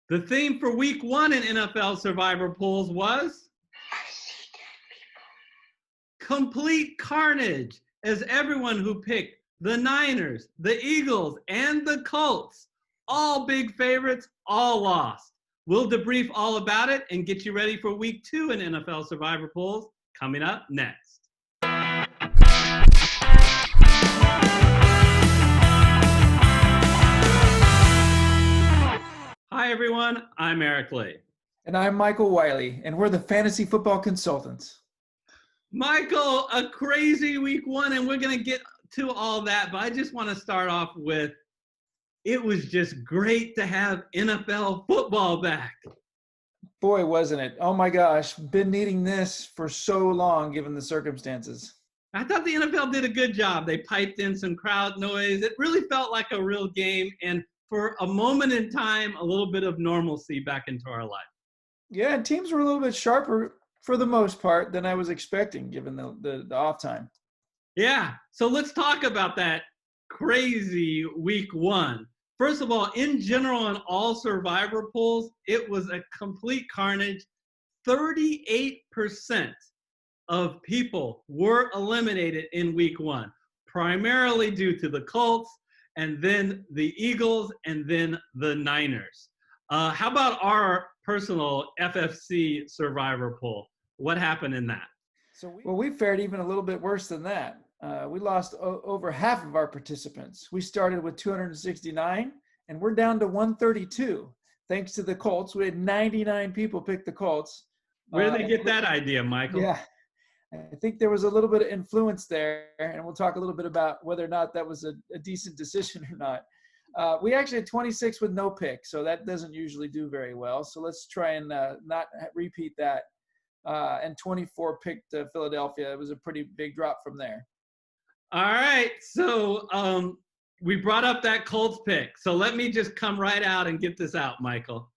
The theme for week 1 in NFL Survivor Pools was complete carnage, as everyone who picked the Niners, the Eagles, and the Colts, all big favorites, all lost. We'll debrief all about it and get you ready for week 2 in NFL Survivor Pools coming up next. Hi, everyone. I'm Eric Lee. And I'm Michael Wiley, and we're the Fantasy Football Consultants. Michael, a crazy week 1, and we're going to get to all that, but I just want to start off with, it was just great to have NFL football back. Boy, wasn't it? Oh my gosh, been needing this for so long given the circumstances. I thought the NFL did a good job. They piped in some crowd noise. It really felt like a real game, and for a moment in time, a little bit of normalcy back into our life. Yeah, and teams were a little bit sharper for the most part than I was expecting given the off time. Yeah, so let's talk about that crazy week 1. First of all, in general, in all Survivor Pools, it was a complete carnage. 38% of people were eliminated in week 1, primarily due to the Colts, and then the Eagles, and then the Niners. How about our personal FFC Survivor Pool? What happened in that? We fared even a little bit worse than that. We lost over half of our participants. We started with 269, and we're down to 132, thanks to the Colts. We had 99 people pick the Colts. Where did they get that idea, Michael? Yeah, I think there was a little bit of influence there, and we'll talk a little bit about whether or not that was a decent decision or not. We actually had 26 with no pick, so that doesn't usually do very well. So let's try and not repeat that. And 24 picked Philadelphia. It was a pretty big drop from there. All right, so we brought up that Colts pick. So let me just come right out and get this out, Michael.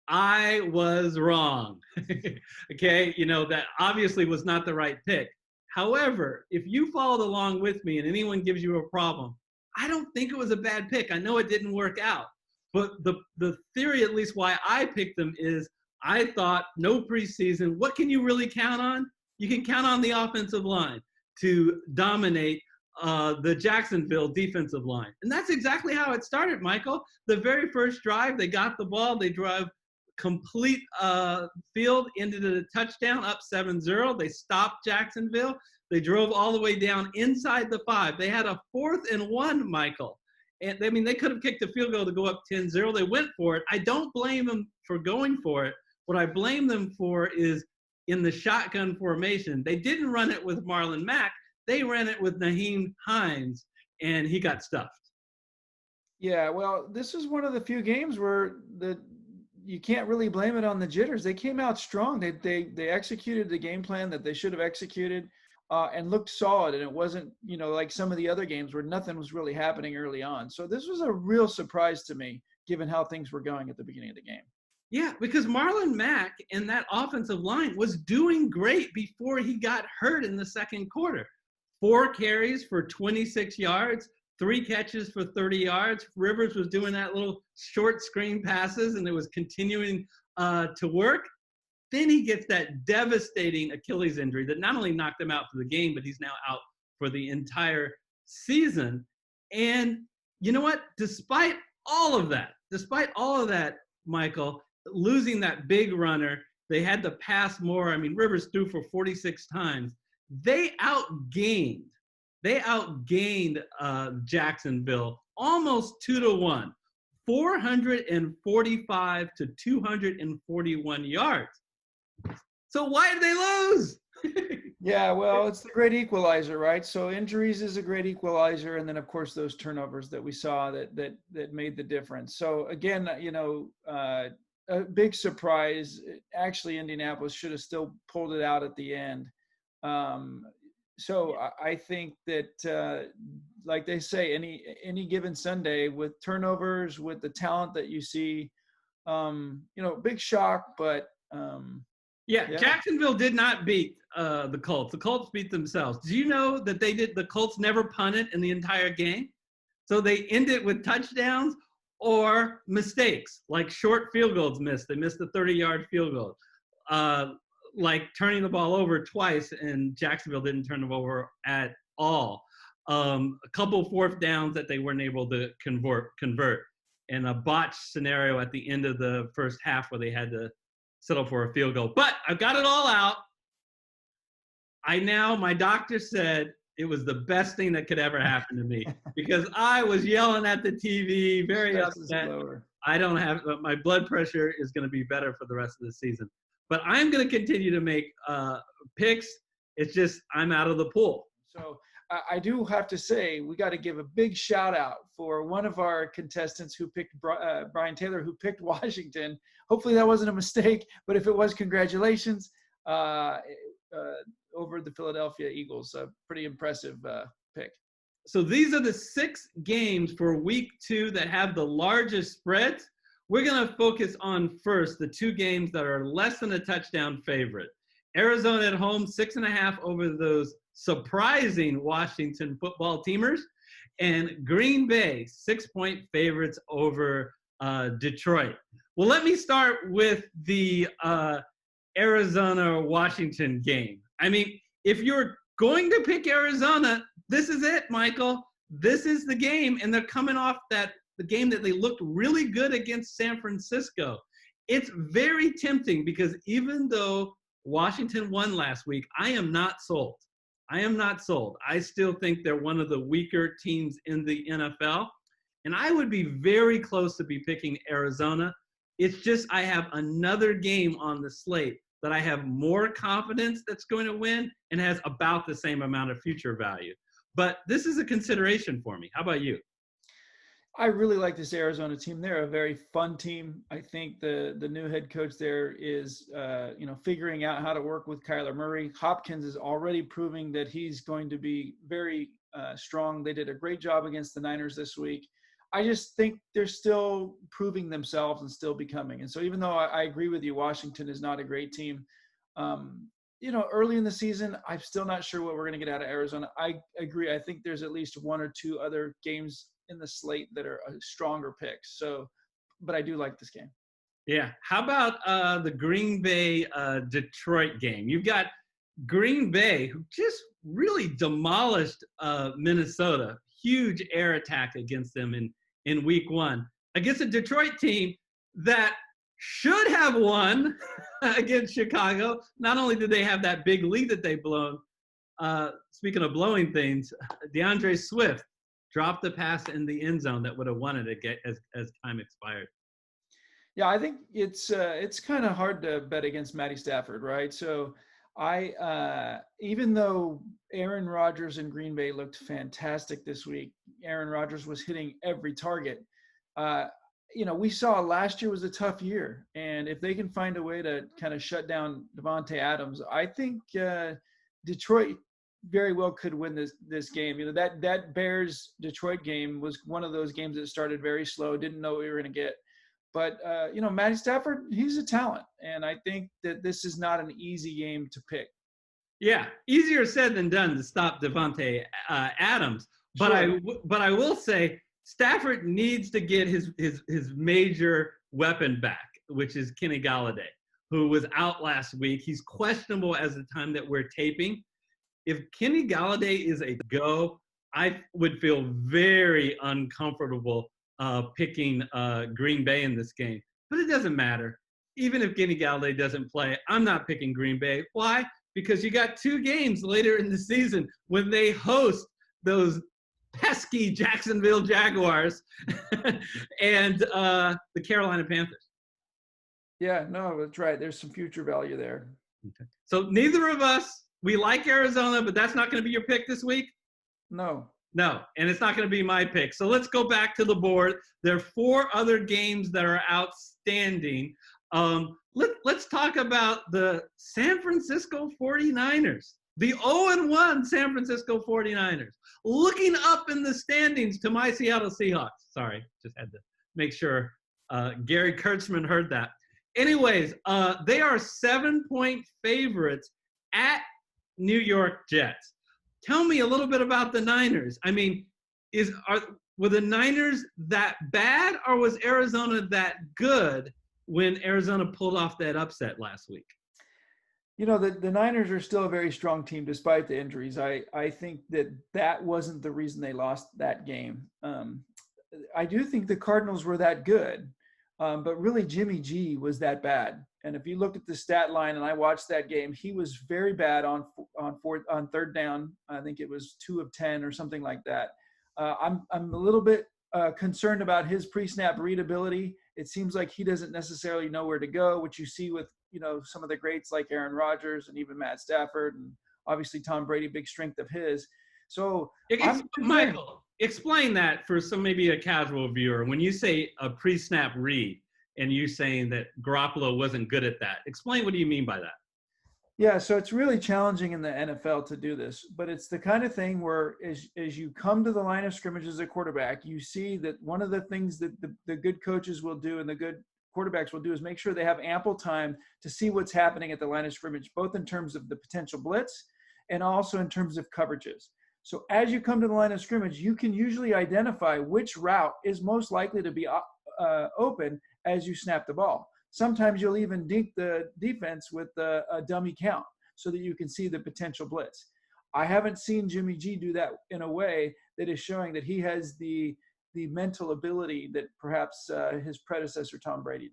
I was wrong. Okay, that obviously was not the right pick. However, if you followed along with me and anyone gives you a problem, I don't think it was a bad pick. I know it didn't work out. But the theory, at least why I picked them, is I thought no preseason. What can you really count on? You can count on the offensive line to dominate the Jacksonville defensive line. And that's exactly how it started, Michael. The very first drive, they got the ball. They drove complete field into the touchdown, up 7-0. They stopped Jacksonville. They drove all the way down inside the 5. They had a 4th and 1, Michael. And they could have kicked a field goal to go up 10-0. They went for it. I don't blame them for going for it. What I blame them for is in the shotgun formation. They didn't run it with Marlon Mack. They ran it with Nyheim Hines, and he got stuffed. Yeah, well, this is one of the few games where you can't really blame it on the jitters. They came out strong. They executed the game plan that they should have executed and looked solid. And it wasn't, like some of the other games where nothing was really happening early on. So this was a real surprise to me, given how things were going at the beginning of the game. Yeah, because Marlon Mack and that offensive line was doing great before he got hurt in the second quarter. 4 carries for 26 yards, 3 catches for 30 yards. Rivers was doing that little short screen passes, and it was continuing to work. Then he gets that devastating Achilles injury that not only knocked him out for the game, but he's now out for the entire season. And you know what? Despite all of that, Michael, losing that big runner, they had to pass more. Rivers threw for 46 times. They outgained Jacksonville almost 2-1, 445 to 241 yards. So why did they lose? Yeah, well, it's the great equalizer, right? So injuries is a great equalizer, and then of course those turnovers that we saw that made the difference. So again, a big surprise. Actually, Indianapolis should have still pulled it out at the end. So I think that, like they say, any given Sunday with turnovers, with the talent that you see, big shock, but yeah, Jacksonville did not beat the Colts. The Colts beat themselves. Do you know that the Colts never punted in the entire game? So they ended with touchdowns or mistakes, like short field goals missed. They missed a 30-yard field goal. Like turning the ball over twice, and Jacksonville didn't turn them over at all. A couple fourth downs that they weren't able to convert, and a botched scenario at the end of the first half where they had to settle for a field goal. But I've got it all out. My doctor said it was the best thing that could ever happen to me because I was yelling at the TV, very upset. I don't have, my blood pressure is going to be better for the rest of the season. But I'm going to continue to make picks. It's just I'm out of the pool. So I do have to say we got to give a big shout out for one of our contestants who picked Brian Taylor, who picked Washington. Hopefully that wasn't a mistake, but if it was, congratulations over the Philadelphia Eagles. A pretty impressive pick. So these are the 6 games for week 2 that have the largest spreads. We're going to focus on first the 2 games that are less than a touchdown favorite. Arizona at home, 6.5 over those surprising Washington football teamers, and Green Bay, 6-point favorites over Detroit. Well, let me start with the Arizona-Washington game. I mean, if you're going to pick Arizona, this is it, Michael. This is the game, and they're coming off the game that they looked really good against San Francisco. It's very tempting because even though Washington won last week, I am not sold. I still think they're one of the weaker teams in the NFL, and I would be very close to be picking Arizona. It's just I have another game on the slate that I have more confidence that's going to win and has about the same amount of future value. But this is a consideration for me. How about you? I really like this Arizona team. They're a very fun team. I think the new head coach there is, figuring out how to work with Kyler Murray. Hopkins is already proving that he's going to be very strong. They did a great job against the Niners this week. I just think they're still proving themselves and still becoming. And so even though I agree with you, Washington is not a great team. Early in the season, I'm still not sure what we're going to get out of Arizona. I agree. I think there's at least 1 or 2 other games in the slate that are stronger picks. So, but I do like this game. Yeah. How about the Green Bay Detroit game? You've got Green Bay, who just really demolished Minnesota. Huge air attack against them in week 1 against a Detroit team that should have won against Chicago. Not only did they have that big lead that they've blown, speaking of blowing things, DeAndre Swift dropped the pass in the end zone that would have won it as time expired. Yeah, I think it's kind of hard to bet against Matty Stafford, right? So even though Aaron Rodgers in Green Bay looked fantastic this week, Aaron Rodgers was hitting every target. We saw last year was a tough year, and if they can find a way to kind of shut down Devontae Adams, I think Detroit very well could win this game. That Bears Detroit game was one of those games that started very slow, didn't know what we were going to get. But Matty Stafford, he's a talent, and I think that this is not an easy game to pick. Yeah, easier said than done to stop Devontae Adams. But Sure. I will say Stafford needs to get his major weapon back, which is Kenny Golladay, who was out last week. He's questionable as the time that we're taping. If Kenny Golladay is a go, I would feel very uncomfortable picking Green Bay in this game. But it doesn't matter. Even if Kenny Golladay doesn't play, I'm not picking Green Bay. Why? Because you got 2 games later in the season when they host those pesky Jacksonville Jaguars and the Carolina Panthers. Yeah, no, that's right. There's some future value there. Okay. So neither of us, we like Arizona, but that's not going to be your pick this week? No, and it's not going to be my pick. So let's go back to the board. There are 4 other games that are outstanding. Let's talk about the San Francisco 49ers. The 0-1 San Francisco 49ers. Looking up in the standings to my Seattle Seahawks. Sorry, just had to make sure Gary Kurtzman heard that. Anyways, they are 7-point favorites at New York Jets. Tell me a little bit about the Niners. I mean, were the Niners that bad, or was Arizona that good when Arizona pulled off that upset last week? You know, the Niners are still a very strong team despite the injuries. I think that wasn't the reason they lost that game. I do think the Cardinals were that good, but really Jimmy G was that bad. And if you look at the stat line, and I watched that game, he was very bad on third down. I think it was 2 of 10 or something like that. I'm a little bit concerned about his pre-snap readability. It seems like he doesn't necessarily know where to go, which you see with, you know, some of the greats like Aaron Rodgers and even Matt Stafford, and obviously Tom Brady, big strength of his. So Michael, explain that for maybe a casual viewer. When you say a pre-snap read and you're saying that Garoppolo wasn't good at that, explain what do you mean by that? Yeah, so it's really challenging in the NFL to do this, but it's the kind of thing where as you come to the line of scrimmage as a quarterback, you see that one of the things that the good coaches will do and the good quarterbacks will do is make sure they have ample time to see what's happening at the line of scrimmage, both in terms of the potential blitz and also in terms of coverages. So as you come to the line of scrimmage, you can usually identify which route is most likely to be open as you snap the ball. Sometimes you'll even dink the defense with a dummy count so that you can see the potential blitz. I haven't seen Jimmy G do that in a way that is showing that he has the mental ability that perhaps his predecessor Tom Brady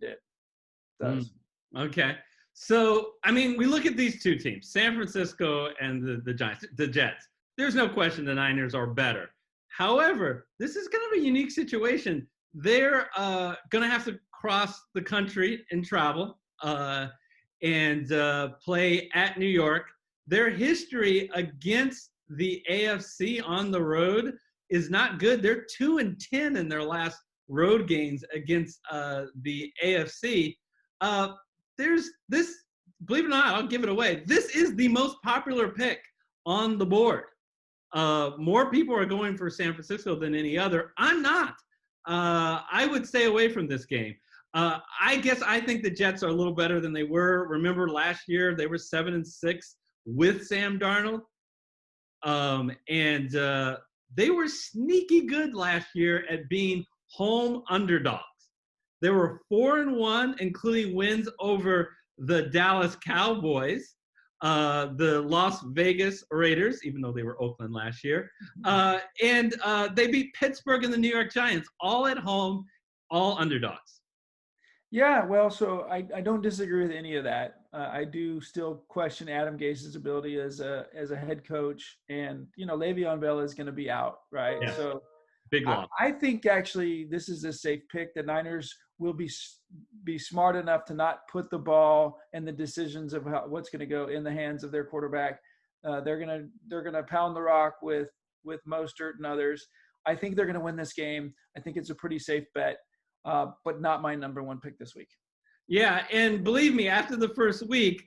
does. Okay. So, I mean, we look at these two teams, San Francisco and the Giants, the Jets. There's no question the Niners are better. However, this is kind of a unique situation. They're going to have to cross the country and travel and play at New York. Their history against the AFC on the road is not good. They're 2-10 in their last road games against the AFC. There's this, believe it or not, I'll give it away. This is the most popular pick on the board. More people are going for San Francisco than any other. I'm not. I would stay away from this game. I guess I think the Jets are a little better than they were. Remember last year they were 7-6 with Sam Darnold, and they were sneaky good last year at being home underdogs. They were 4-1, including wins over the Dallas Cowboys, the Las Vegas Raiders, even though they were Oakland last year, and they beat Pittsburgh and the New York Giants, all at home, all underdogs. Yeah, well, so I don't disagree with any of that. I do still question Adam Gase's ability as a head coach, and you know Le'Veon Bell is going to be out, right? Yeah. So big loss. I think actually this is a safe pick. The Niners will be smart enough to not put the ball and the decisions of what's going to go in the hands of their quarterback. They're gonna pound the rock with Mostert and others. I think they're going to win this game. I think it's a pretty safe bet. But not my number one pick this week. Yeah, and believe me, after the first week,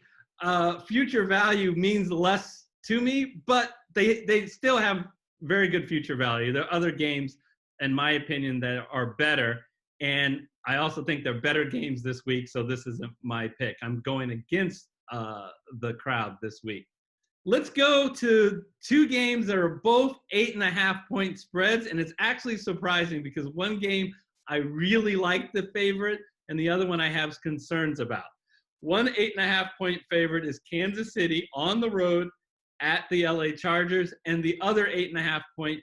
future value means less to me, but they still have very good future value. There are other games, in my opinion, that are better, and I also think they're better games this week, so this isn't my pick. I'm going against the crowd this week. Let's go to two games that are both 8.5-point spreads, and it's actually surprising because one game I really like the favorite, and the other one I have concerns about. One 8.5-point favorite is Kansas City on the road at the LA Chargers, and the other 8.5-point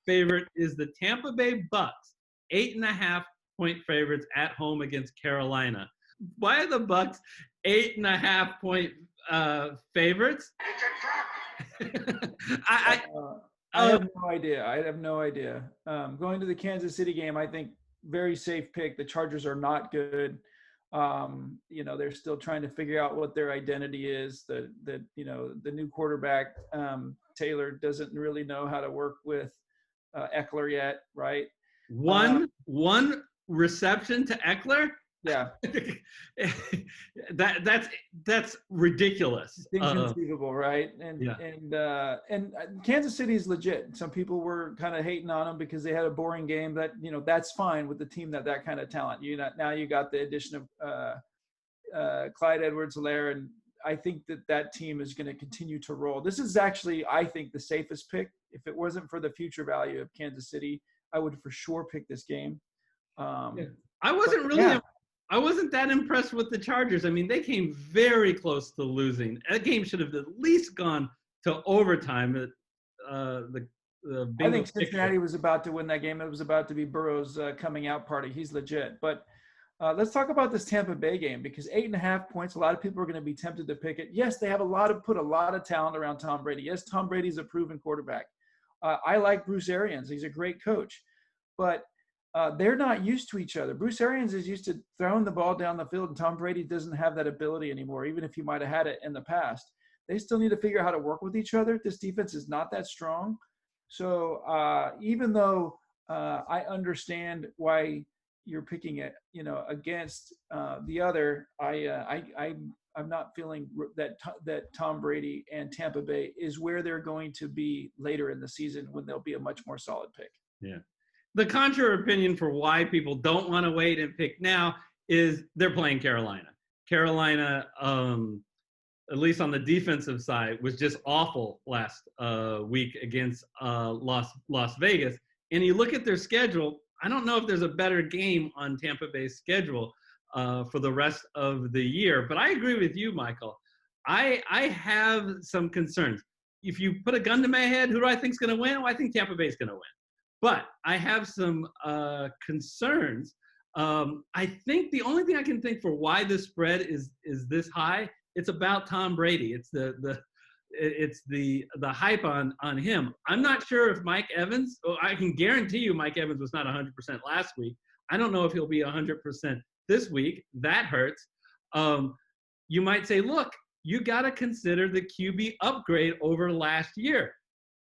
favorite is the Tampa Bay Bucks, 8.5-point favorites at home against Carolina. Why are the Bucks 8.5-point favorites? I have no idea. I have no idea. Going to the Kansas City game, I think very safe pick. The Chargers are not good. They're still trying to figure out what their identity is. The new quarterback, Taylor, doesn't really know how to work with Eckler yet, right? One reception to Eckler? Yeah. that's ridiculous. It's inconceivable, right? And Kansas City is legit. Some people were kind of hating on them because they had a boring game. That that's fine with the team that kind of talent. Now you got the addition of Clyde Edwards-Helaire, and I think that team is going to continue to roll. This is actually, I think, the safest pick. If it wasn't for the future value of Kansas City, I would for sure pick this game. Yeah. I wasn't really. Yeah. I wasn't that impressed with the Chargers. I mean, they came very close to losing. That game should have at least gone to overtime. The I bingo think Cincinnati was about to win that game. It was about to be Burrow's coming out party. He's legit. But let's talk about this Tampa Bay game, because 8.5 points, a lot of people are going to be tempted to pick it. Yes, they have put a lot of talent around Tom Brady. Yes, Tom Brady's a proven quarterback. I like Bruce Arians. He's a great coach. But they're not used to each other. Bruce Arians is used to throwing the ball down the field, and Tom Brady doesn't have that ability anymore, even if he might have had it in the past. They still need to figure out how to work with each other. This defense is not that strong. So even though I understand why you're picking it, against the other, I'm not feeling that Tom Brady and Tampa Bay is where they're going to be later in the season, when they'll be a much more solid pick. Yeah. The contra opinion for why people don't want to wait and pick now is they're playing Carolina. Carolina, at least on the defensive side, was just awful last week against Las Vegas. And you look at their schedule, I don't know if there's a better game on Tampa Bay's schedule for the rest of the year. But I agree with you, Michael. I have some concerns. If you put a gun to my head, who do I think is going to win? Well, I think Tampa Bay is going to win. But I have some concerns. I think the only thing I can think for why this spread is this high, it's about Tom Brady. It's the hype on him. I'm not sure if Mike Evans. I can guarantee you Mike Evans was not 100% last week. I don't know if he'll be 100% this week. That hurts. You might say, look, you got to consider the QB upgrade over last year.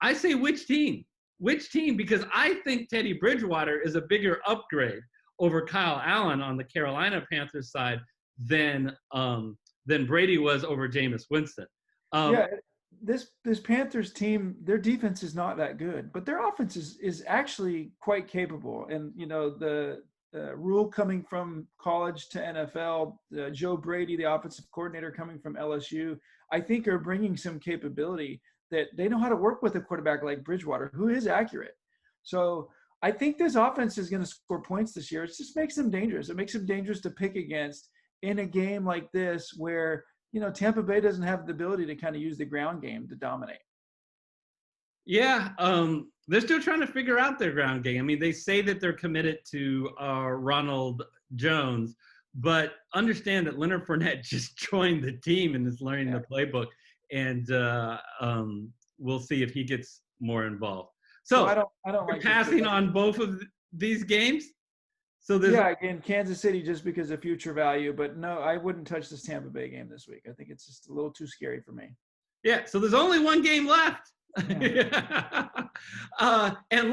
I say which team? Which team? Because I think Teddy Bridgewater is a bigger upgrade over Kyle Allen on the Carolina Panthers side than Brady was over Jameis Winston. This Panthers team, their defense is not that good, but their offense is actually quite capable. And the rule coming from college to NFL, Joe Brady, the offensive coordinator coming from LSU, I think are bringing some capability that they know how to work with a quarterback like Bridgewater, who is accurate. So I think this offense is going to score points this year. It just makes them dangerous. It makes them dangerous to pick against in a game like this where, Tampa Bay doesn't have the ability to kind of use the ground game to dominate. Yeah, they're still trying to figure out their ground game. I mean, they say that they're committed to Ronald Jones, but understand that Leonard Fournette just joined the team and is learning the playbook. And we'll see if he gets more involved. So I don't like passing on both of these games. So again, Kansas City just because of future value, but no, I wouldn't touch this Tampa Bay game this week. I think it's just a little too scary for me. Yeah. So there's only one game left, and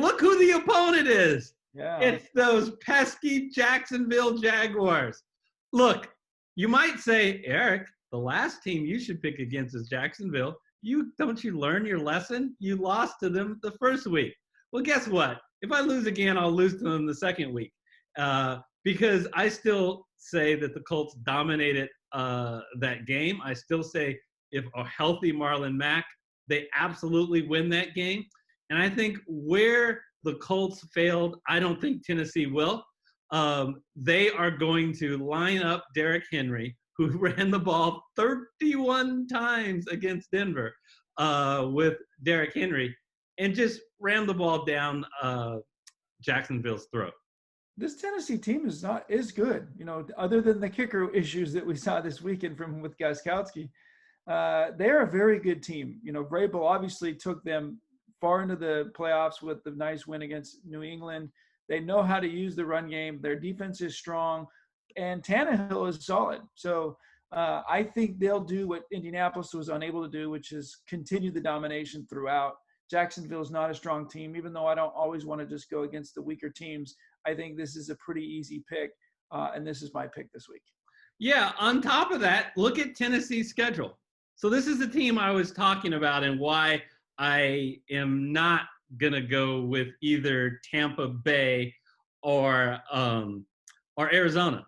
look who the opponent is. Yeah, it's those pesky Jacksonville Jaguars. Look, you might say, Eric, the last team you should pick against is Jacksonville. Don't you learn your lesson? You lost to them the first week. Well, guess what? If I lose again, I'll lose to them the second week because I still say that the Colts dominated that game. I still say if a healthy Marlon Mack, they absolutely win that game. And I think where the Colts failed, I don't think Tennessee will. They are going to line up Derrick Henry, who ran the ball 31 times against Denver with Derrick Henry, and just ram the ball down Jacksonville's throat. This Tennessee team is good, other than the kicker issues that we saw this weekend with Gostkowski. They're a very good team. Vrabel obviously took them far into the playoffs with the nice win against New England. They know how to use the run game. Their defense is strong. And Tannehill is solid. So I think they'll do what Indianapolis was unable to do, which is continue the domination throughout. Jacksonville is not a strong team, even though I don't always want to just go against the weaker teams. I think this is a pretty easy pick, and this is my pick this week. Yeah, on top of that, look at Tennessee's schedule. So this is the team I was talking about and why I am not going to go with either Tampa Bay or Arizona,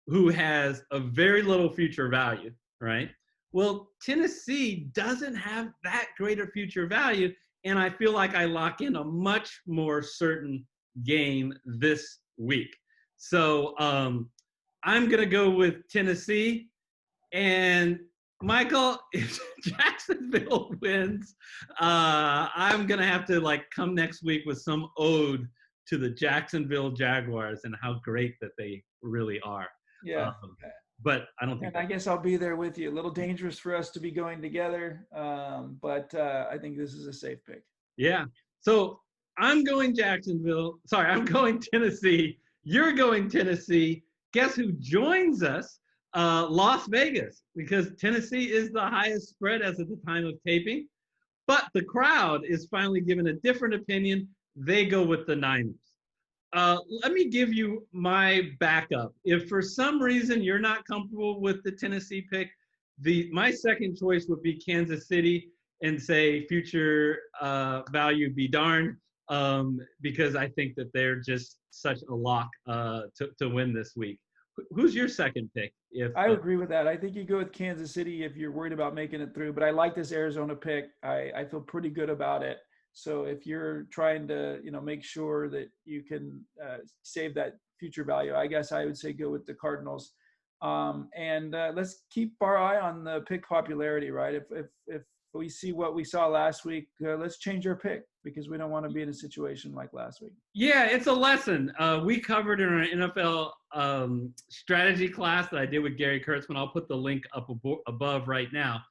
who has a very little future value, right? Well, Tennessee doesn't have that greater future value, and I feel like I lock in a much more certain game this week. So I'm going to go with Tennessee. And Michael, if Jacksonville wins, I'm going to have to like come next week with some ode to the Jacksonville Jaguars and how great that they really are. Yeah. But I don't think. And I guess I'll be there with you. A little dangerous for us to be going together, but I think this is a safe pick. Yeah. So I'm going Jacksonville. Sorry, I'm going Tennessee. You're going Tennessee. Guess who joins us? Las Vegas, because Tennessee is the highest spread as of the time of taping. But the crowd is finally given a different opinion. They go with the Niners. Let me give you my backup. If for some reason you're not comfortable with the Tennessee pick, my second choice would be Kansas City and say future value be darned, because I think that they're just such a lock to win this week. Who's your second pick? I agree with that. I think you go with Kansas City if you're worried about making it through, but I like this Arizona pick. I feel pretty good about it. So if you're trying to, make sure that you can save that future value, I guess I would say go with the Cardinals. And let's keep our eye on the pick popularity, right? If we see what we saw last week, let's change our pick because we don't want to be in a situation like last week. Yeah, it's a lesson. We covered in our NFL strategy class that I did with Gary Kurtzman. I'll put the link up above right now.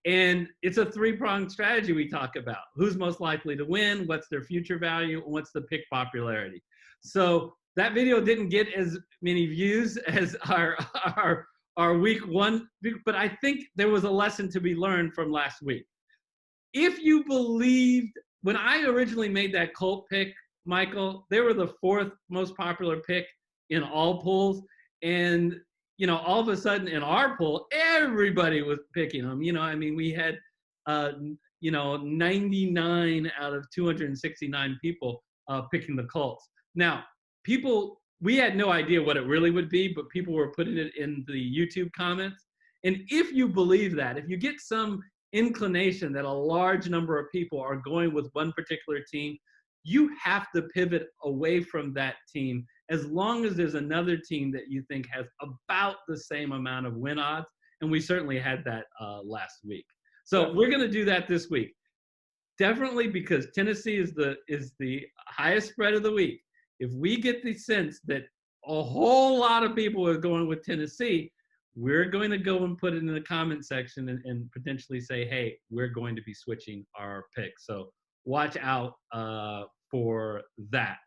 And it's a three-pronged strategy we talk about. Who's most likely to win? What's their future value? And what's the pick popularity? So that video didn't get as many views as our week one, but I think there was a lesson to be learned from last week. If you believed, when I originally made that Colt pick, Michael, they were the fourth most popular pick in all polls. And all of a sudden in our poll, everybody was picking them. We had, 99 out of 269 people picking the Colts. Now, we had no idea what it really would be, but people were putting it in the YouTube comments. And if you believe that, if you get some inclination that a large number of people are going with one particular team, you have to pivot away from that team as long as there's another team that you think has about the same amount of win odds. And we certainly had that last week. So we're going to do that this week. Definitely, because Tennessee is the highest spread of the week. If we get the sense that a whole lot of people are going with Tennessee, we're going to go and put it in the comment section and potentially say, hey, we're going to be switching our pick. So watch out for that.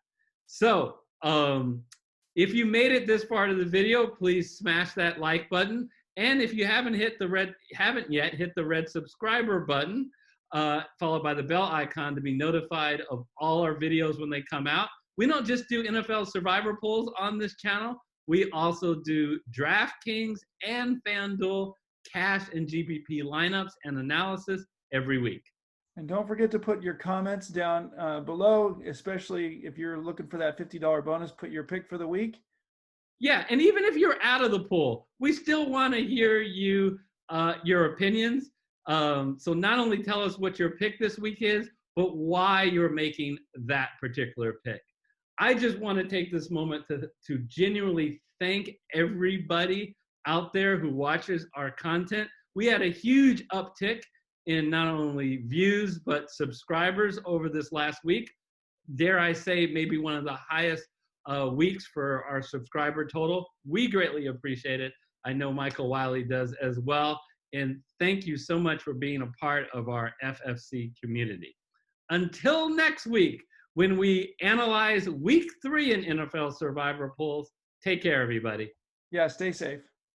So if you made it this far to the video, please smash that like button. And if you haven't yet hit the red subscriber button, followed by the bell icon to be notified of all our videos when they come out. We don't just do NFL Survivor Pools on this channel. We also do DraftKings and FanDuel cash and GPP lineups and analysis every week. And don't forget to put your comments down below, especially if you're looking for that $50 bonus, put your pick for the week. Yeah, and even if you're out of the pool, we still want to hear your opinions. So not only tell us what your pick this week is, but why you're making that particular pick. I just want to take this moment to genuinely thank everybody out there who watches our content. We had a huge uptick in not only views, but subscribers over this last week. Dare I say, maybe one of the highest weeks for our subscriber total. We greatly appreciate it. I know Michael Wiley does as well. And thank you so much for being a part of our FFC community. Until next week, when we analyze week 3 in NFL Survivor Pools, take care, everybody. Yeah, stay safe.